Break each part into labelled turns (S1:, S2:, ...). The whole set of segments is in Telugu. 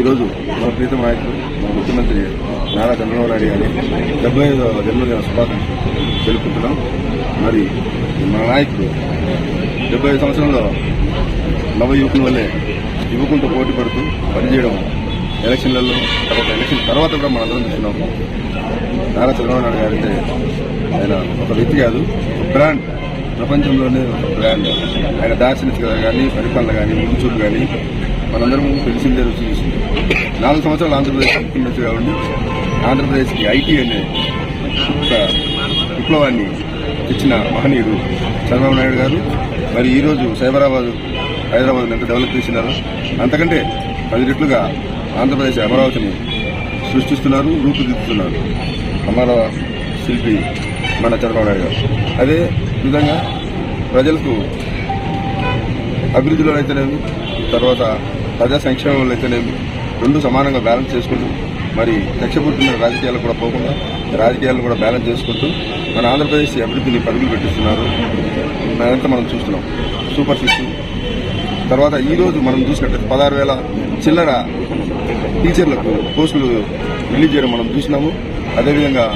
S1: ఈరోజు మన ప్రీతం నాయకులు మన ముఖ్యమంత్రి నారా చంద్రబాబు నాయుడు గారి 75వ జన్మదిన శుభాకాంక్షలు తెలుపుకుంటున్నాం. మరి మన నాయకుడు 75 సంవత్సరంలో నవ యువకుల వల్లే యువకులతో పోటీ పడుతూ పనిచేయడం ఎలక్షన్లలో ఎలక్షన్ తర్వాత కూడా మనందరం చూస్తున్నాం. నారా చంద్రబాబు నాయుడు గారు అంటే ఆయన ఒక వ్యక్తి కాదు, బ్రాండ్, ప్రపంచంలోనే ఒక బ్రాండ్. ఆయన దార్శనికత కానీ, పరిపాలన కానీ, ముందు చూపు కానీ మనందరం తెలిసిందే, రుచి చూసింది. 4 సంవత్సరాలు ఆంధ్రప్రదేశ్ ముఖ్యమంత్రిగా ఉండి ఆంధ్రప్రదేశ్కి ఐటీ అనే ఒక విప్లవాన్ని తెచ్చిన మహనీయుడు చంద్రబాబు నాయుడు గారు. మరి ఈరోజు సైబరాబాద్, హైదరాబాద్ ఎంత డెవలప్ చేసినారో అంతకంటే 10 రెట్లుగా ఆంధ్రప్రదేశ్ అమరావతిని సృష్టిస్తున్నారు, రూపుదిద్దుతున్నారు అమర శిల్పి మన చంద్రబాబు నాయుడు గారు. అదే విధంగా ప్రజలకు అభివృద్ధిలో అయితేనేమి, తర్వాత ప్రజా సంక్షేమంలో అయితేనేమి రెండు సమానంగా బ్యాలెన్స్ చేసుకుంటూ, మరి కక్షపూర్తిమైన రాజకీయాలు కూడా పోకుండా రాజకీయాలను కూడా బ్యాలెన్స్ చేసుకుంటూ మన ఆంధ్రప్రదేశ్ అభివృద్ధిని పరుగులు పెట్టిస్తున్నారు. అదంతా మనం చూస్తున్నాం. సూపర్ 6 తర్వాత ఈరోజు మనం చూసినట్లయితే 16,000 చిల్లర టీచర్లకు పోస్టులు రిలీజ్ చేయడం మనం చూసినాము. అదేవిధంగా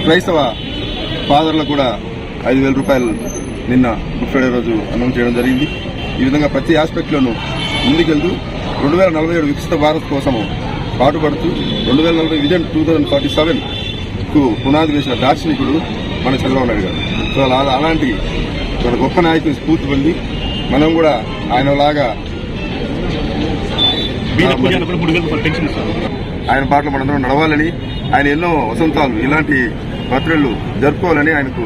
S1: క్రైస్తవ ఫాదర్లకు కూడా 5,000 రూపాయలు నిన్న గుడ్ ఫ్రైడే రోజు అనౌన్స్ చేయడం జరిగింది. ఈ విధంగా ప్రతి ఆస్పెక్ట్లోనూ ముందుకెళ్తూ 2047 వికసిత భారత్ కోసము పాటుపడుతూ 2040 విజన్ 2047కు పునాది వేసిన దార్శనికుడు మన చంద్రబాబు నాయుడు గారు. సో అలాంటి మన గొప్ప నాయకుని స్ఫూర్తి పొంది మనం కూడా ఆయనలాగా ఆయన బాటలో మనందరం నడవాలని, ఆయన ఎన్నో వసంతాలు ఇలాంటి బర్త్డేలు జరుపుకోవాలని, ఆయనకు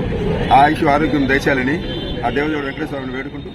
S1: ఆయుష్ ఆరోగ్యం దయచేయాలని ఆ దేవదేవుడు వెంకటేశ్వరరావుని వేడుకుంటూ